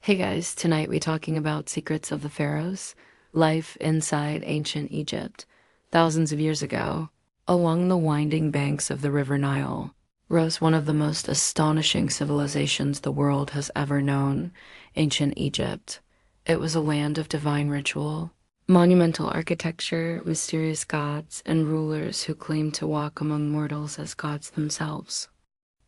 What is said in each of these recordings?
Hey guys, tonight we're talking about secrets of the pharaohs, life inside ancient Egypt. Thousands of years ago, along the winding banks of the River Nile, rose one of the most astonishing civilizations the world has ever known, ancient Egypt. It was a land of divine ritual, monumental architecture, mysterious gods, and rulers who claimed to walk among mortals as gods themselves.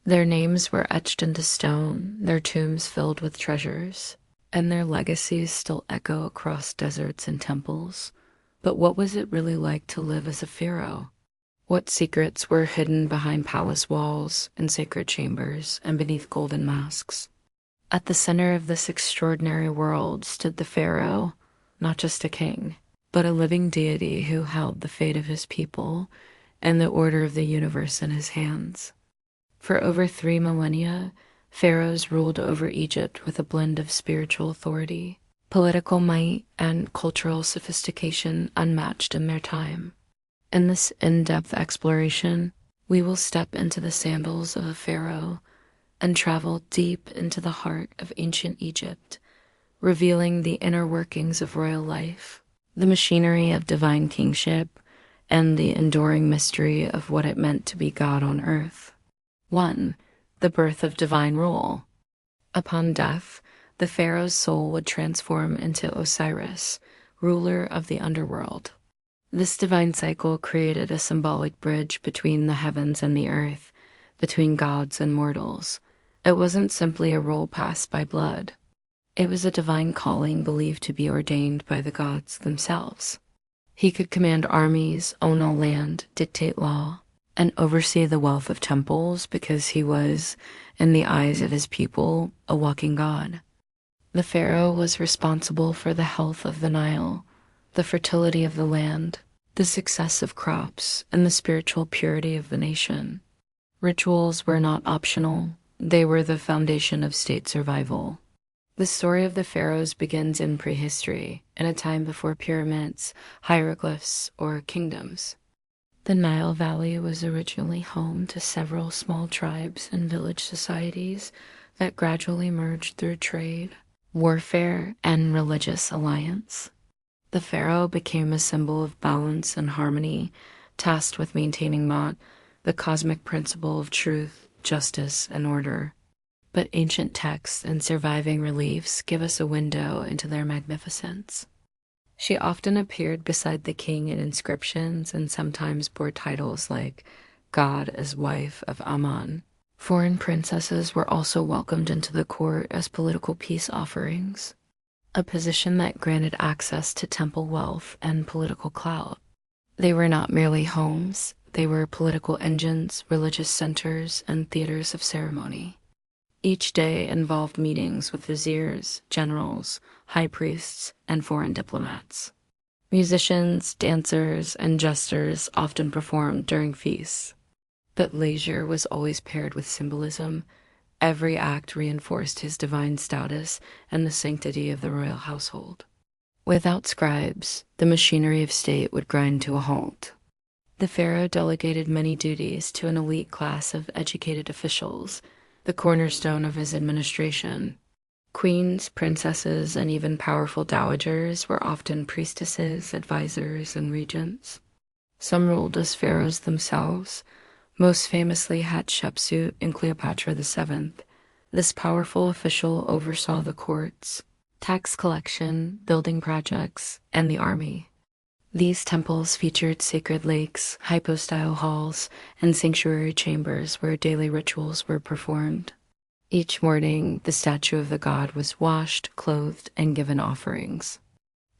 Their names were etched into stone, their tombs filled with treasures, and their legacies still echo across deserts and temples. But what was it really like to live as a pharaoh? What secrets were hidden behind palace walls, in sacred chambers, and beneath golden masks? At the center of this extraordinary world stood the pharaoh, not just a king, but a living deity who held the fate of his people and the order of the universe in his hands. For over 3 millennia, pharaohs ruled over Egypt with a blend of spiritual authority, political might, and cultural sophistication unmatched in their time. In this in-depth exploration, we will step into the sandals of a pharaoh and travel deep into the heart of ancient Egypt, revealing the inner workings of royal life, the machinery of divine kingship, and the enduring mystery of what it meant to be God on earth. 1. The birth of divine rule. Upon death, the pharaoh's soul would transform into Osiris, ruler of the underworld. This divine cycle created a symbolic bridge between the heavens and the earth, between gods and mortals. It wasn't simply a role passed by blood. It was a divine calling believed to be ordained by the gods themselves. He could command armies, own all land, dictate law, and oversee the wealth of temples because he was, in the eyes of his people, a walking god. The pharaoh was responsible for the health of the Nile, the fertility of the land, the success of crops, and the spiritual purity of the nation. Rituals were not optional, they were the foundation of state survival. The story of the pharaohs begins in prehistory, in a time before pyramids, hieroglyphs, or kingdoms. The Nile Valley was originally home to several small tribes and village societies that gradually merged through trade, warfare, and religious alliance. The pharaoh became a symbol of balance and harmony, tasked with maintaining Ma'at, the cosmic principle of truth, justice, and order. But ancient texts and surviving reliefs give us a window into their magnificence. She often appeared beside the king in inscriptions and sometimes bore titles like God as wife of Aman. Foreign princesses were also welcomed into the court as political peace offerings, a position that granted access to temple wealth and political clout. They were not merely homes, they were political engines, religious centers, and theaters of ceremony. Each day involved meetings with viziers, generals, high priests, and foreign diplomats. Musicians, dancers, and jesters often performed during feasts. But leisure was always paired with symbolism. Every act reinforced his divine status and the sanctity of the royal household. Without scribes, the machinery of state would grind to a halt. The pharaoh delegated many duties to an elite class of educated officials, the cornerstone of his administration. Queens, princesses, and even powerful dowagers were often priestesses, advisors, and regents. Some ruled as pharaohs themselves, most famously Hatshepsut and Cleopatra VII. This powerful official oversaw the courts, tax collection, building projects, and the army. These temples featured sacred lakes, hypostyle halls, and sanctuary chambers where daily rituals were performed. Each morning, the statue of the god was washed, clothed, and given offerings.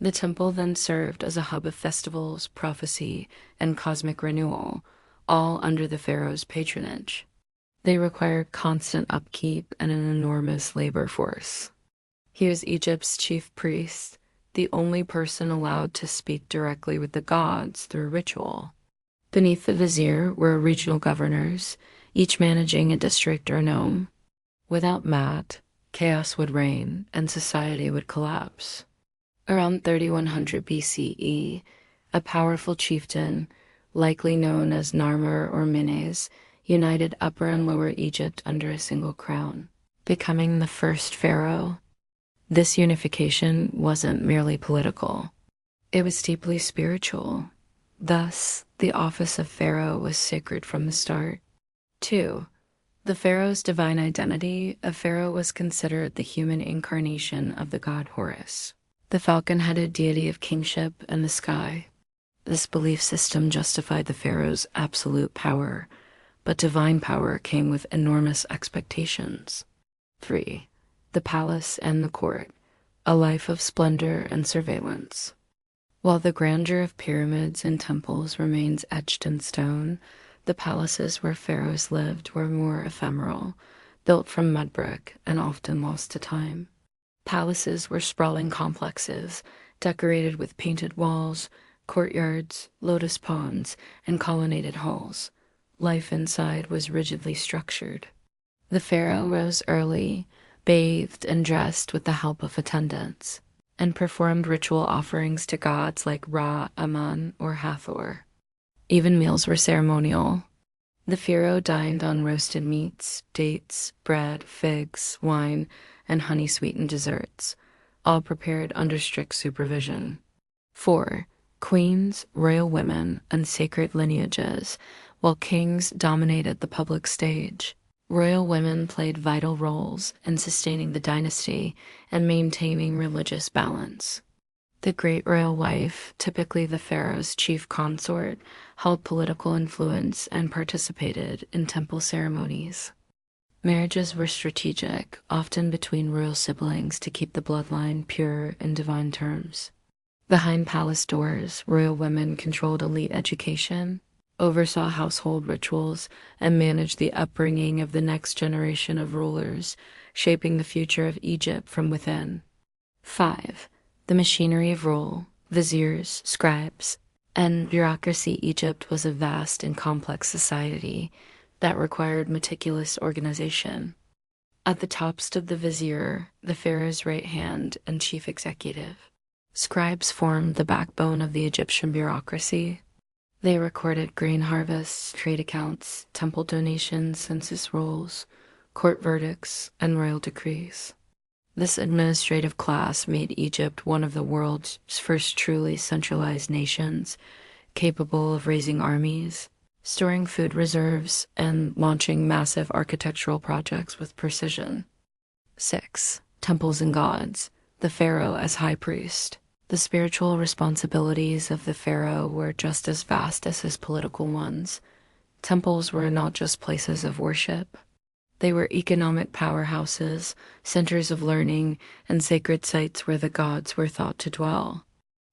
The temple then served as a hub of festivals, prophecy, and cosmic renewal, all under the pharaoh's patronage. They required constant upkeep and an enormous labor force. He was Egypt's chief priest, the only person allowed to speak directly with the gods through ritual. Beneath the vizier were regional governors, each managing a district or nome. Without Ma'at, chaos would reign and society would collapse. Around 3100 BCE, a powerful chieftain, likely known as Narmer or Menes, united Upper and Lower Egypt under a single crown, becoming the first pharaoh. This unification wasn't merely political. It was deeply spiritual. Thus, the office of pharaoh was sacred from the start. 2. The pharaoh's divine identity. A pharaoh was considered the human incarnation of the god Horus, the falcon-headed deity of kingship and the sky. This belief system justified the pharaoh's absolute power, but divine power came with enormous expectations. 3. The palace and the court. A life of splendor and surveillance. While the grandeur of pyramids and temples remains etched in stone, the palaces where pharaohs lived were more ephemeral, built from mud brick and often lost to time. Palaces were sprawling complexes, decorated with painted walls, courtyards, lotus ponds, and colonnaded halls. Life inside was rigidly structured. The pharaoh rose early, bathed and dressed with the help of attendants, and performed ritual offerings to gods like Ra, Amun, or Hathor. Even meals were ceremonial. The pharaoh dined on roasted meats, dates, bread, figs, wine, and honey-sweetened desserts, all prepared under strict supervision. 4. Queens, royal women, and sacred lineages. While kings dominated the public stage, royal women played vital roles in sustaining the dynasty and maintaining religious balance. The great royal wife, typically the pharaoh's chief consort, held political influence and participated in temple ceremonies. Marriages were strategic, often between royal siblings to keep the bloodline pure in divine terms. Behind palace doors, royal women controlled elite education, oversaw household rituals, and managed the upbringing of the next generation of rulers, shaping the future of Egypt from within. 5. The machinery of rule, viziers, scribes, and bureaucracy. Egypt was a vast and complex society that required meticulous organization. At the top stood the vizier, the pharaoh's right hand and chief executive. Scribes formed the backbone of the Egyptian bureaucracy. They recorded grain harvests, trade accounts, temple donations, census rolls, court verdicts, and royal decrees. This administrative class made Egypt one of the world's first truly centralized nations, capable of raising armies, storing food reserves, and launching massive architectural projects with precision. 6. Temples and gods. The pharaoh as high priest. The spiritual responsibilities of the pharaoh were just as vast as his political ones. Temples were not just places of worship. They were economic powerhouses, centers of learning, and sacred sites where the gods were thought to dwell.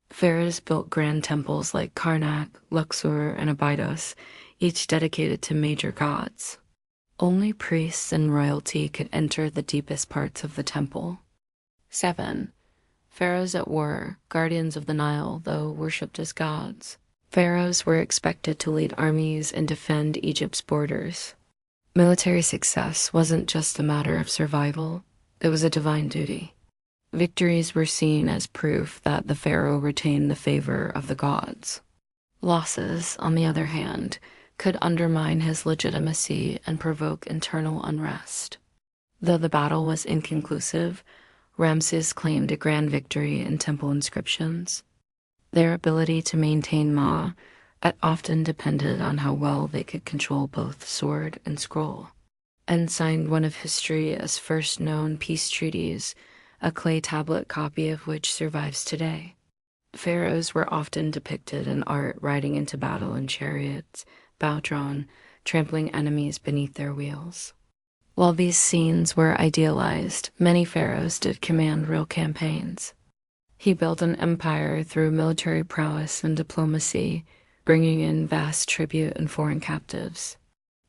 Pharaohs built grand temples like Karnak, Luxor, and Abydos, each dedicated to major gods. Only priests and royalty could enter the deepest parts of the temple. 7. Pharaohs at war, guardians of the Nile, though worshipped as gods. Pharaohs were expected to lead armies and defend Egypt's borders. Military success wasn't just a matter of survival, it was a divine duty. Victories were seen as proof that the pharaoh retained the favor of the gods. Losses, on the other hand, could undermine his legitimacy and provoke internal unrest. Though the battle was inconclusive, Ramses claimed a grand victory in temple inscriptions. Their ability to maintain Ma often depended on how well they could control both sword and scroll, and signed one of history's first known peace treaties, a clay tablet copy of which survives today. Pharaohs were often depicted in art riding into battle in chariots, bow-drawn, trampling enemies beneath their wheels. While these scenes were idealized, many pharaohs did command real campaigns. He built an empire through military prowess and diplomacy, bringing in vast tribute and foreign captives.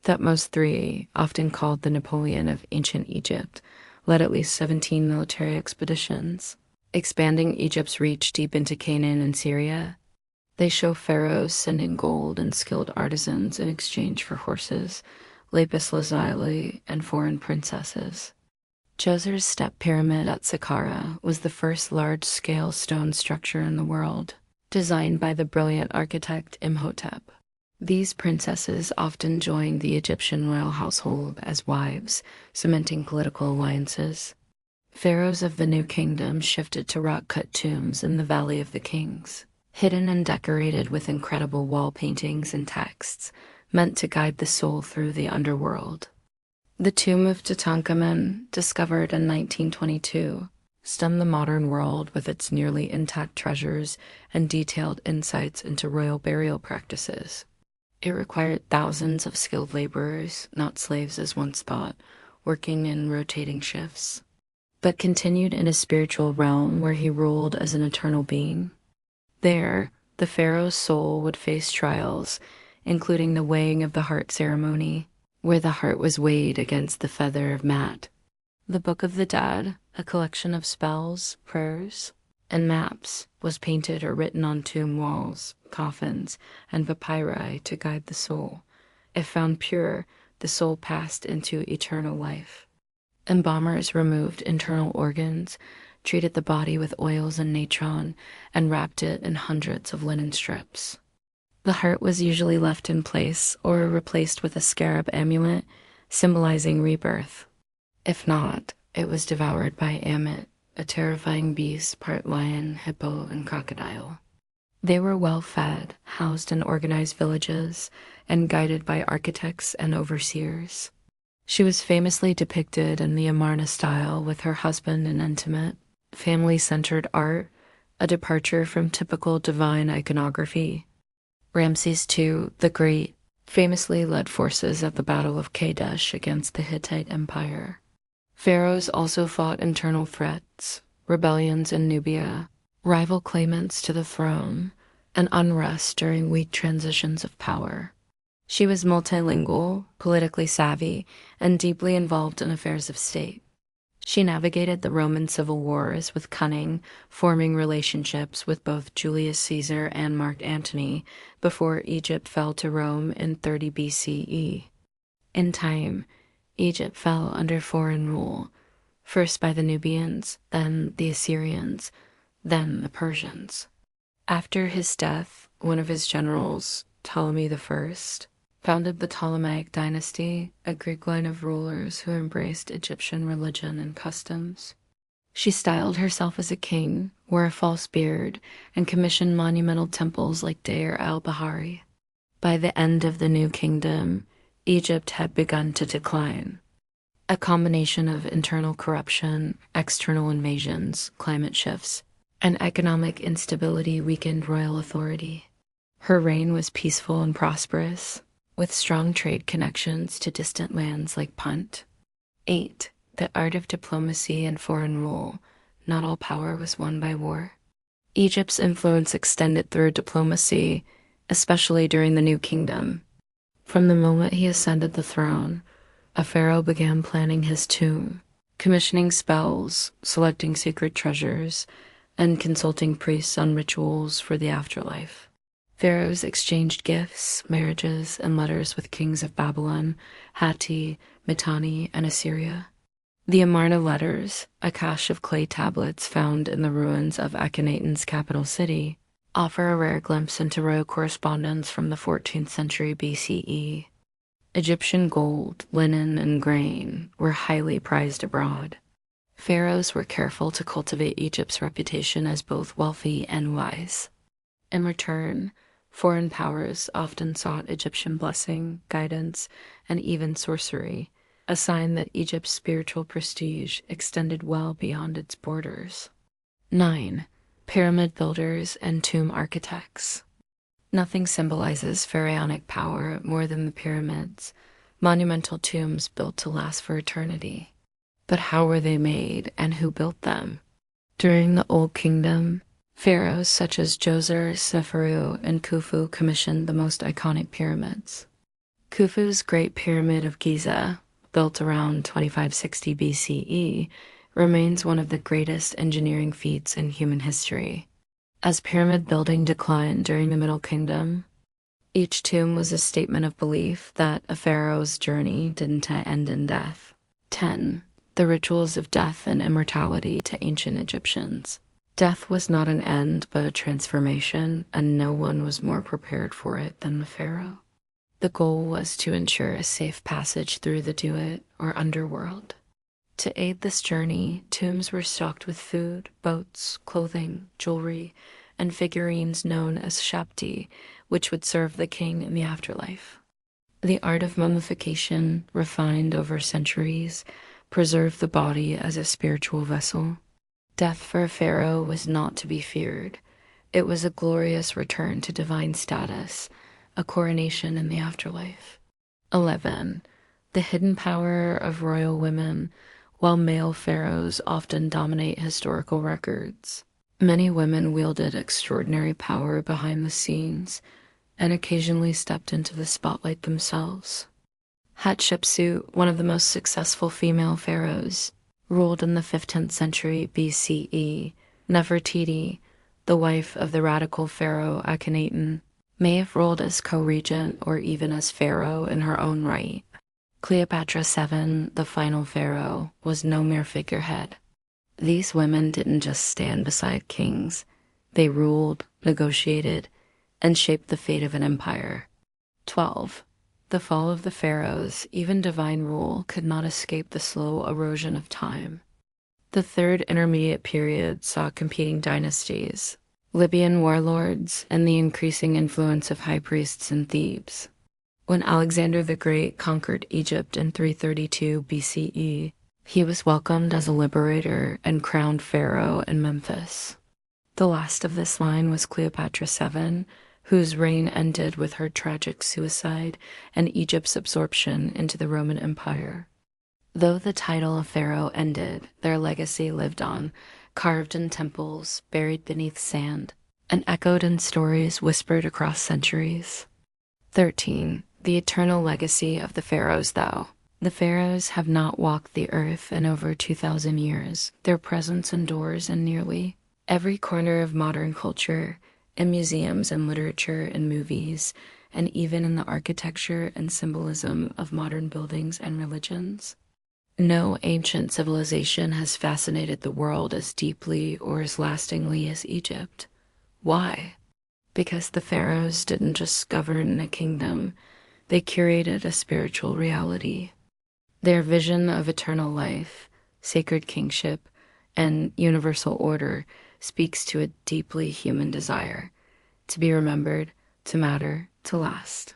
Thutmose III, often called the Napoleon of ancient Egypt, led at least 17 military expeditions, expanding Egypt's reach deep into Canaan and Syria. They show pharaohs sending gold and skilled artisans in exchange for horses, lapis lazuli, and foreign princesses. Djoser's step pyramid at Saqqara was the first large-scale stone structure in the world, designed by the brilliant architect Imhotep. These princesses often joined the Egyptian royal household as wives, cementing political alliances. Pharaohs of the New Kingdom shifted to rock-cut tombs in the Valley of the Kings, hidden and decorated with incredible wall paintings and texts, meant to guide the soul through the underworld. The tomb of Tutankhamun, discovered in 1922, stunned the modern world with its nearly intact treasures and detailed insights into royal burial practices. It required thousands of skilled laborers, not slaves as once thought, working in rotating shifts, but continued in a spiritual realm where he ruled as an eternal being. There, the pharaoh's soul would face trials, including the weighing of the heart ceremony, where the heart was weighed against the feather of Mat. The Book of the Dead, a collection of spells, prayers, and maps, was painted or written on tomb walls, coffins, and papyri to guide the soul. If found pure, the soul passed into eternal life. Embalmers removed internal organs, treated the body with oils and natron, and wrapped it in hundreds of linen strips. The heart was usually left in place or replaced with a scarab amulet, symbolizing rebirth. If not, it was devoured by Ammit, a terrifying beast part lion, hippo, and crocodile. They were well fed, housed in organized villages, and guided by architects and overseers. She was famously depicted in the Amarna style with her husband in intimate, family-centered art, a departure from typical divine iconography. Ramses II the Great famously led forces at the Battle of Kadesh against the Hittite Empire. Pharaohs also fought internal threats, rebellions in Nubia, rival claimants to the throne, and unrest during weak transitions of power. She was multilingual, politically savvy, and deeply involved in affairs of state. She navigated the Roman civil wars with cunning, forming relationships with both Julius Caesar and Mark Antony before Egypt fell to Rome in 30 BCE. In time, Egypt fell under foreign rule, first by the Nubians, then the Assyrians, then the Persians. After his death, one of his generals, Ptolemy I, founded the Ptolemaic dynasty, a Greek line of rulers who embraced Egyptian religion and customs. She styled herself as a king, wore a false beard, and commissioned monumental temples like Deir al-Bahari. By the end of the New Kingdom, Egypt had begun to decline. A combination of internal corruption, external invasions, climate shifts, and economic instability weakened royal authority. Her reign was peaceful and prosperous, with strong trade connections to distant lands like Punt. 8. The art of diplomacy and foreign rule. Not all power was won by war. Egypt's influence extended through diplomacy, especially during the New Kingdom. From the moment he ascended the throne, a pharaoh began planning his tomb, commissioning spells, selecting secret treasures, and consulting priests on rituals for the afterlife. Pharaohs exchanged gifts, marriages, and letters with kings of Babylon, Hatti, Mitanni, and Assyria. The Amarna letters, a cache of clay tablets found in the ruins of Akhenaten's capital city, offer a rare glimpse into royal correspondence from the 14th century BCE. Egyptian gold, linen, and grain were highly prized abroad. Pharaohs were careful to cultivate Egypt's reputation as both wealthy and wise. In return, foreign powers often sought Egyptian blessing, guidance, and even sorcery, a sign that Egypt's spiritual prestige extended well beyond its borders. 9. Pyramid builders and tomb architects. Nothing symbolizes pharaonic power more than the pyramids, monumental tombs built to last for eternity. But how were they made, and who built them? During the Old Kingdom, pharaohs such as Djoser, Seferu, and Khufu commissioned the most iconic pyramids. Khufu's Great Pyramid of Giza, built around 2560 BCE, remains one of the greatest engineering feats in human history. As pyramid building declined during the Middle Kingdom, each tomb was a statement of belief that a pharaoh's journey didn't end in death. 10. The rituals of death and immortality to ancient Egyptians. Death was not an end but a transformation, and no one was more prepared for it than the pharaoh. The goal was to ensure a safe passage through the Duat, or underworld. To aid this journey, tombs were stocked with food, boats, clothing, jewelry, and figurines known as shapti, which would serve the king in the afterlife. The art of mummification, refined over centuries, preserved the body as a spiritual vessel. Death for a pharaoh was not to be feared. It was a glorious return to divine status, a coronation in the afterlife. 11. The hidden power of royal women. While male pharaohs often dominate historical records, many women wielded extraordinary power behind the scenes and occasionally stepped into the spotlight themselves. Hatshepsut, one of the most successful female pharaohs, ruled in the 15th century BCE. Nefertiti, the wife of the radical pharaoh Akhenaten, may have ruled as co-regent or even as pharaoh in her own right. Cleopatra VII, the final pharaoh, was no mere figurehead. These women didn't just stand beside kings. They ruled, negotiated, and shaped the fate of an empire. 12. The fall of the pharaohs, even divine rule, could not escape the slow erosion of time. The Third Intermediate Period saw competing dynasties, Libyan warlords, and the increasing influence of high priests in Thebes. When Alexander the Great conquered Egypt in 332 BCE, he was welcomed as a liberator and crowned pharaoh in Memphis. The last of this line was Cleopatra VII, whose reign ended with her tragic suicide and Egypt's absorption into the Roman Empire. Though the title of pharaoh ended, their legacy lived on, carved in temples, buried beneath sand, and echoed in stories whispered across centuries. 13. The eternal legacy of the pharaohs, though. The pharaohs have not walked the earth in over 2,000 years. Their presence endures in nearly every corner of modern culture, in museums and literature and movies, and even in the architecture and symbolism of modern buildings and religions. No ancient civilization has fascinated the world as deeply or as lastingly as Egypt. Why? Because the pharaohs didn't just govern a kingdom, they curated a spiritual reality. Their vision of eternal life, sacred kingship, and universal order speaks to a deeply human desire to be remembered, to matter, to last.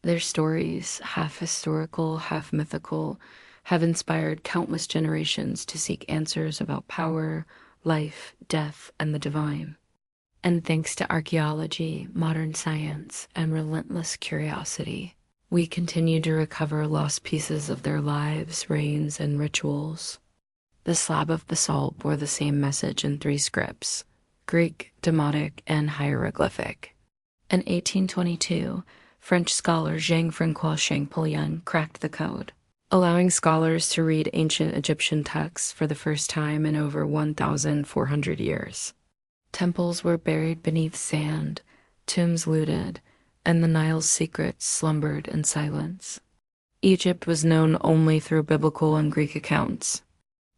Their stories, half historical, half mythical, have inspired countless generations to seek answers about power, life, death, and the divine. And thanks to archaeology, modern science, and relentless curiosity, we continue to recover lost pieces of their lives, reigns, and rituals. The slab of basalt bore the same message in 3 scripts: Greek, Demotic, and hieroglyphic. In 1822, French scholar Jean-François Champollion cracked the code, allowing scholars to read ancient Egyptian texts for the first time in over 1,400 years. Temples were buried beneath sand, tombs looted, and the Nile's secrets slumbered in silence. Egypt was known only through biblical and Greek accounts.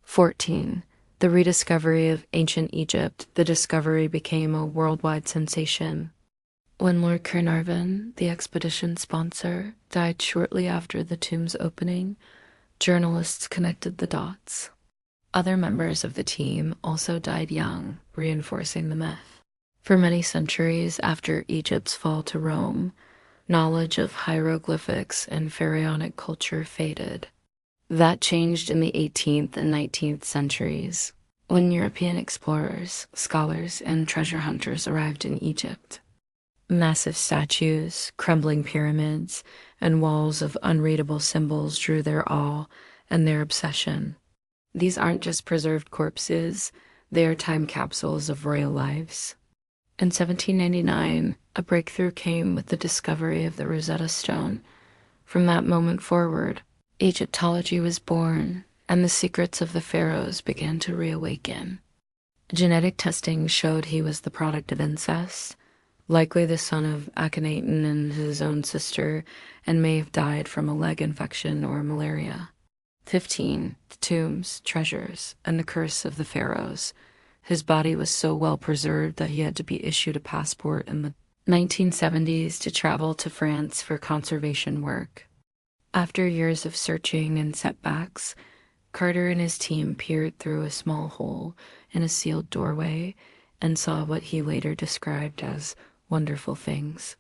14. The rediscovery of ancient Egypt. The discovery became a worldwide sensation. When Lord Carnarvon, the expedition sponsor, died shortly after the tomb's opening, journalists connected the dots. Other members of the team also died young, reinforcing the myth. For many centuries after Egypt's fall to Rome, knowledge of hieroglyphics and pharaonic culture faded. That changed in the 18th and 19th centuries, when European explorers, scholars, and treasure hunters arrived in Egypt. Massive statues, crumbling pyramids, and walls of unreadable symbols drew their awe and their obsession. These aren't just preserved corpses, they are time capsules of royal lives. In 1799, a breakthrough came with the discovery of the Rosetta Stone. From that moment forward, Egyptology was born, and the secrets of the pharaohs began to reawaken. Genetic testing showed he was the product of incest, likely the son of Akhenaten and his own sister, and may have died from a leg infection or malaria. 15. The tombs, treasures, and the curse of the pharaohs. His body was so well preserved that he had to be issued a passport in the 1970s to travel to France for conservation work. After years of searching and setbacks, Carter and his team peered through a small hole in a sealed doorway and saw what he later described as wonderful things.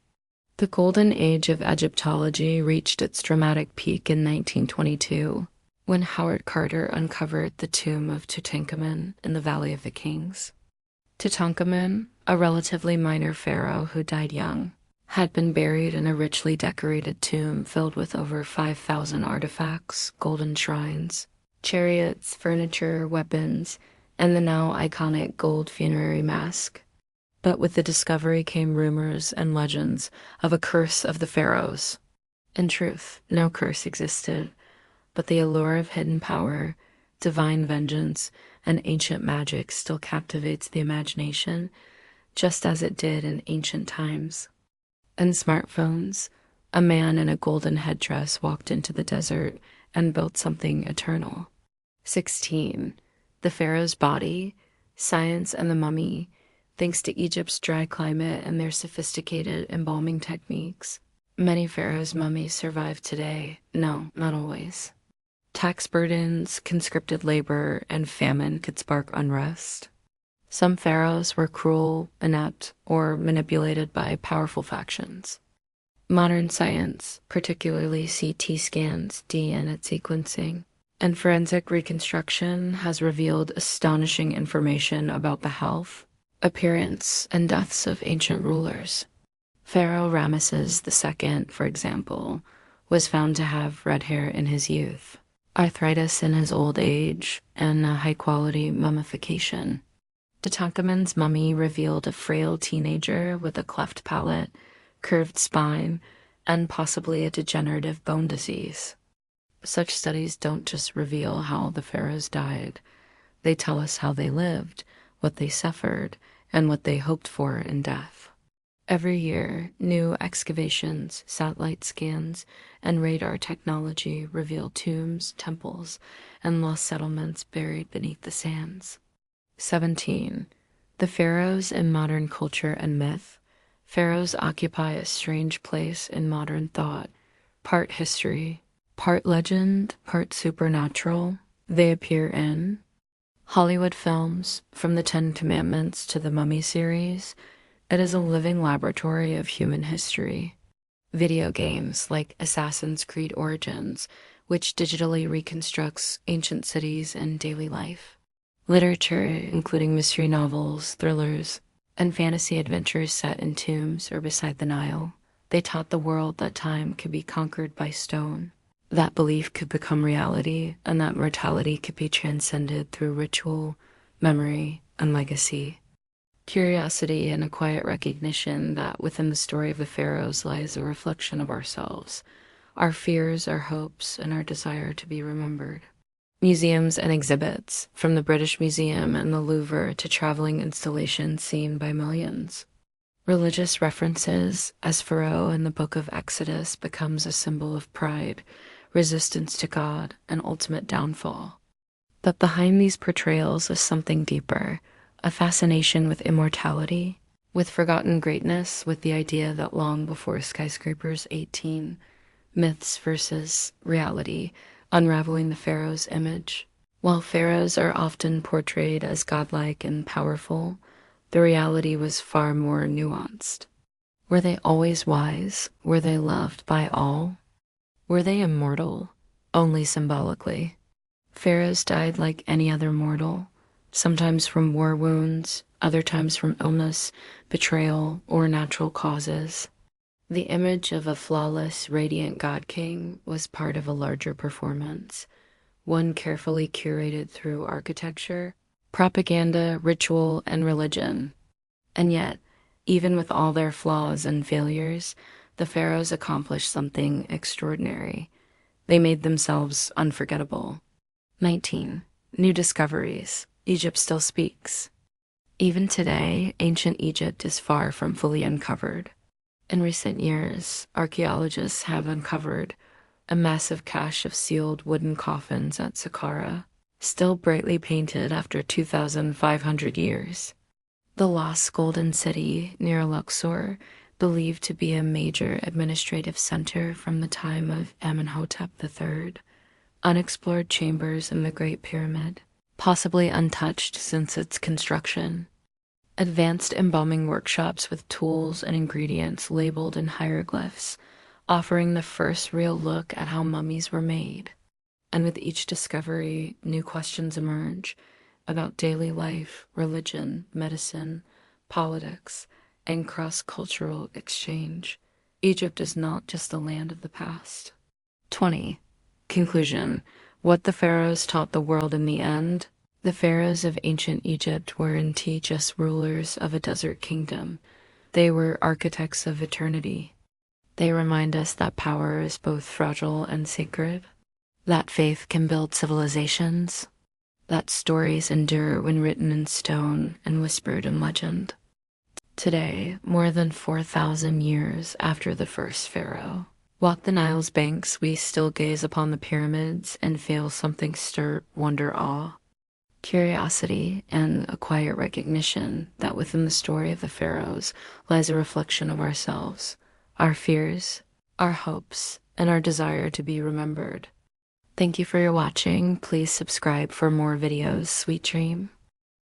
The golden age of Egyptology reached its dramatic peak in 1922 when Howard Carter uncovered the tomb of Tutankhamun in the Valley of the Kings. Tutankhamun, a relatively minor pharaoh who died young, had been buried in a richly decorated tomb filled with over 5,000 artifacts, golden shrines, chariots, furniture, weapons, and the now iconic gold funerary mask. But with the discovery came rumors and legends of a curse of the pharaohs. In truth, no curse existed, but the allure of hidden power, divine vengeance, and ancient magic still captivates the imagination, just as it did in ancient times. In smartphones, a man in a golden headdress walked into the desert and built something eternal. 16. The pharaoh's body, science, and the mummy. Thanks to Egypt's dry climate and their sophisticated embalming techniques, many pharaohs' mummies survive today. No, not always. Tax burdens, conscripted labor, and famine could spark unrest. Some pharaohs were cruel, inept, or manipulated by powerful factions. Modern science, particularly CT scans, DNA sequencing, and forensic reconstruction, has revealed astonishing information about the health, appearance, and deaths of ancient rulers. Pharaoh Ramesses II, for example, was found to have red hair in his youth, arthritis in his old age, and a high-quality mummification. Tutankhamun's mummy revealed a frail teenager with a cleft palate, curved spine, and possibly a degenerative bone disease. Such studies don't just reveal how the pharaohs died. They tell us how they lived, what they suffered, and what they hoped for in death. Every year, new excavations, satellite scans, and radar technology reveal tombs, temples, and lost settlements buried beneath the sands. 17. The pharaohs in modern culture and myth. Pharaohs occupy a strange place in modern thought, part history, part legend, part supernatural. They appear in Hollywood films, from the Ten Commandments to the Mummy series. It is a living laboratory of human history. Video games like Assassin's Creed Origins, which digitally reconstructs ancient cities and daily life. Literature, including mystery novels, thrillers, and fantasy adventures set in tombs or beside the Nile. They taught the world that time could be conquered by stone, that belief could become reality, and that mortality could be transcended through ritual, memory, and legacy. Curiosity and a quiet recognition that within the story of the pharaohs lies a reflection of ourselves, our fears, our hopes, and our desire to be remembered. Museums and exhibits, from the British Museum and the Louvre to traveling installations seen by millions. Religious references, as Pharaoh in the Book of Exodus becomes a symbol of pride, resistance to God, and ultimate downfall. But behind these portrayals is something deeper, a fascination with immortality, with forgotten greatness, with the idea that long before Skyscrapers 18, myths versus reality, unraveling the pharaoh's image. While pharaohs are often portrayed as godlike and powerful, the reality was far more nuanced. Were they always wise? Were they loved by all? Were they immortal? Only symbolically. Pharaohs died like any other mortal, sometimes from war wounds, other times from illness, betrayal, or natural causes. The image of a flawless, radiant god-king was part of a larger performance, one carefully curated through architecture, propaganda, ritual, and religion. And yet, even with all their flaws and failures, the pharaohs accomplished something extraordinary. They made themselves unforgettable. 19. New discoveries. Egypt still speaks. Even today, ancient Egypt is far from fully uncovered. In recent years, archaeologists have uncovered a massive cache of sealed wooden coffins at Saqqara, still brightly painted after 2,500 years. The lost Golden City near Luxor, believed to be a major administrative center from the time of Amenhotep III, unexplored chambers in the Great Pyramid, possibly untouched since its construction, advanced embalming workshops with tools and ingredients labeled in hieroglyphs, offering the first real look at how mummies were made. And with each discovery, new questions emerge about daily life, religion, medicine, politics, and cross-cultural exchange. Egypt is not just the land of the past. 20. Conclusion. What the pharaohs taught the world in the end. The pharaohs of ancient Egypt weren't just rulers of a desert kingdom. They were architects of eternity. They remind us that power is both fragile and sacred, that faith can build civilizations, that stories endure when written in stone and whispered in legend. Today, more than 4,000 years after the first pharaoh, walk the Nile's banks, we still gaze upon the pyramids and feel something stir wonder, awe, curiosity, and a quiet recognition that within the story of the pharaohs lies a reflection of ourselves, our fears, our hopes, and our desire to be remembered. Thank you for your watching. Please subscribe for more videos. Sweet dream.